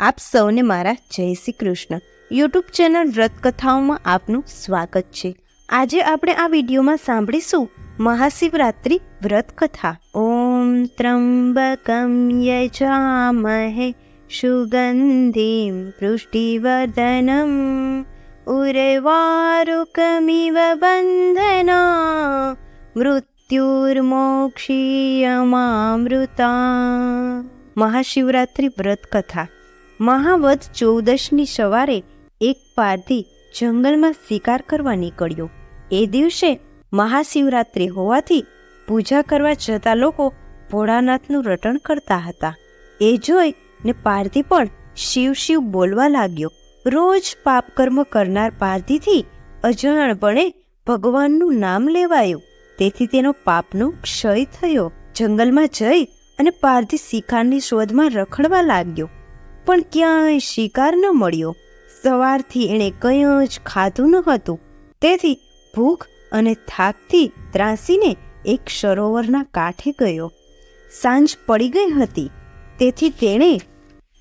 આપ સૌને મારા જય શ્રી કૃષ્ણ. યુટ્યુબ ચેનલ વ્રતકથાઓમાં આપનું સ્વાગત છે. આજે આપણે આ વિડીયોમાં સાંભળીશું મહાશિવરાત્રિ વ્રતકથા. ઓમ ત્રંબકમ યજામહે સુગંધિમ પુષ્ટિવર્ધનમ ઉર્વારુકમિવ બંધના મૃત્યુર્મોક્ષીયમામૃતા. મહાશિવરાત્રિ વ્રતકથા. મહાવદ 14ની સવારે એક પારધી જંગલમાં શિકાર કરવા નીકળ્યો. એ દિવસે મહાશિવરાત્રિ હોવાથી પૂજા કરવા જતા લોકો ભોળાનાથનું રટણ કરતા હતા. એ જોઈ ને પારધી પણ શિવ શિવ બોલવા લાગ્યો. રોજ પાપકર્મ કરનાર પારધીથી અજાણપણે ભગવાનનું નામ લેવાયું. તેથી તેનો પાપનો ક્ષય થયો. જંગલમાં જઈ અને પારધી શિકારની શોધમાં રખડવા લાગ્યો, પણ ક્યાંય શિકાર ન મળ્યો. સવારથી એણે કંઈ જ ખાધું ન હતું. તેથી ભૂખ અને થાકથી ત્રાસીને એક સરોવરના કાંઠે ગયો. સાંજ પડી ગઈ હતી, તેથી તેણે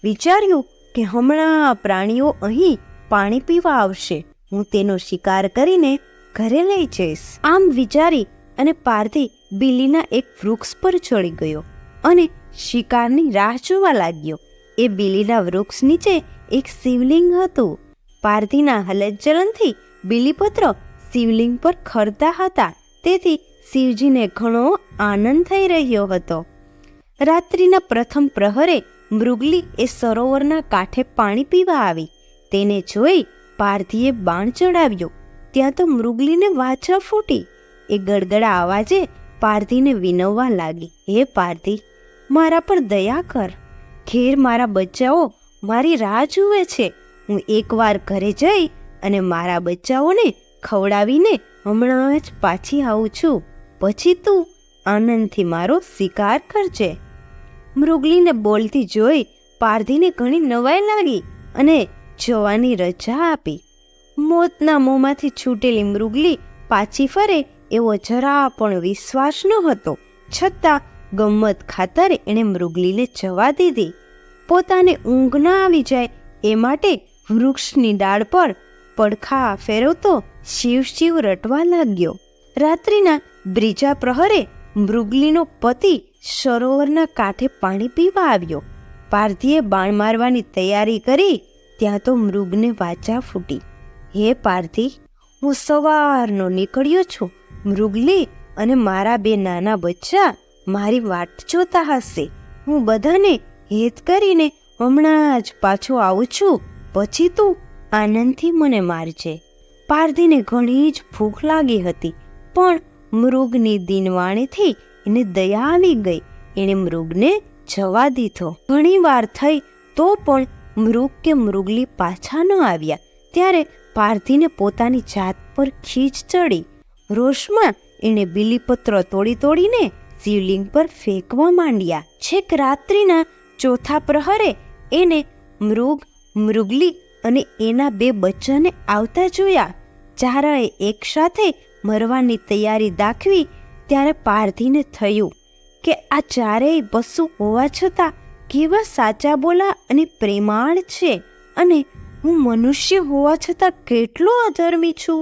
વિચાર્યું કે હમણાં પ્રાણીઓ અહીં પાણી પીવા આવશે, હું તેનો શિકાર કરીને ઘરે લઈ જઈશ. આમ વિચારી અને પારધી બિલીના એક વૃક્ષ પર ચડી ગયો અને શિકારની રાહ જોવા લાગ્યો. એ બિલીના વૃક્ષ નીચે એક શિવલિંગ હતું. પારધીના હલનચલનથી બિલીપત્ર શિવલિંગ પર ખરતા હતા, તેથી શિવજીને ઘણો આનંદ થઈ રહ્યો હતો. રાત્રિના પ્રથમ પ્રહરે મૃગલી એ સરોવરના કાંઠે પાણી પીવા આવી. તેને જોઈ પારધીએ બાણ ચડાવ્યો. ત્યાં તો મૃગલીને વાછા ફૂટી. એ ગડગડા અવાજે પારધીને વિનવવા લાગી, હે પારધી, મારા પર દયા કર. ઘેર મારા બચ્ચાઓ મારી રાહ જુએ છે. હું એકવાર ઘરે જઈ અને મારા બચ્ચાઓને ખવડાવીને હમણાં જ પાછી આવું છું. પછી તું આનંદથી મારો શિકાર કરજે. મૃગલીને બોલતી જોઈ પારધીને ઘણી નવાઈ લાગી અને જવાની રજા આપી. મોતના મોંમાંથી છૂટેલી મૃગલી પાછી ફરે એવો જરા પણ વિશ્વાસ ન હતો. છતાં ગમ્મત ખાતર એણે મૃગલીને જવા દીધી. પોતાને ઊંઘ ના આવી જાય એ માટે વૃક્ષની ડાળ પર પડખા ફેરવતો શિવ શિવ રટવા લાગ્યો. રાત્રિના બીજા પ્રહરે મૃગલીનો પતિ સરોવરના કાંઠે પાણી પીવા આવ્યો. પારધીએ બાણ મારવાની તૈયારી કરી ત્યાં તો મૃગને વાચા ફૂટી, હે પારધી, હું સવારનો નીકળ્યો છું. મૃગલી અને મારા બે નાના બચ્ચા મારી વાટ જોતા હશે. હું બધાને હેત કરીને હમણાં જ પાછો આવું છું. પછી તું આનંદથી મને મારજે. પારધીને ઘણી જ ભૂખ લાગી હતી, પણ મૃગની દીનવાણીથી એને દયા આવી ગઈ. એણે મૃગને જવા દીધો. ઘણી વાર થઈ તો પણ મૃગ કે મૃગલી પાછા ન આવ્યા. ત્યારે પારધીને પોતાની જાત પર ખીજ ચડી. રોષમાં એણે બીલીપત્ર તોડીને શિવલિંગ પર ફેંકવા માંડ્યા. છેક રાત્રિના ચોથા પ્રહરે એને મૃગ, મૃગલી અને એના બે બચ્ચાને આવતા જોયા. ચારેય એક સાથે મરવાની તૈયારી દાખવી. ત્યારે પારધીને થયું કે આ ચારેય પશુ હોવા છતાં કેવા સાચા બોલા અને પ્રેમાળ છે, અને હું મનુષ્ય હોવા છતાં કેટલો અધર્મી છું.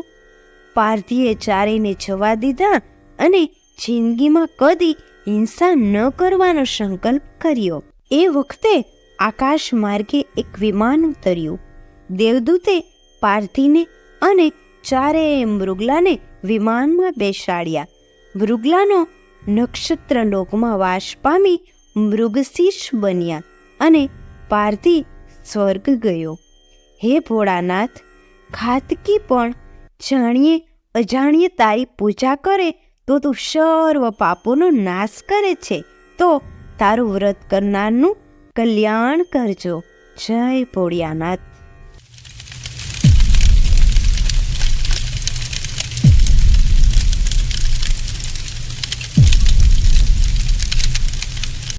પારધીએ ચારેયને જવા દીધા અને જિંદગીમાં કદી હિંસા ન કરવાનો સંકલ્પ કર્યો. એ વખતે આકાશ માર્ગે એક વિમાન ઉતર્યું. દેવદૂતે પારધીને અને ચારેય મૃગલાને વિમાનમાં બેસાડ્યા. મૃગલાનો નક્ષત્ર લોકમાં વાસ પામી મૃગશીર્ષ બન્યા અને પારધી સ્વર્ગ ગયો. હે ભોળાનાથ, ઘાતકી પણ જાણીએ અજાણીએ તારી પૂજા કરે તો તું સર્વ પાપોનો નાશ કરે છે. તો તારું વ્રત કરનારનું કલ્યાણ કરજો. જય ભોળિયાનાથ.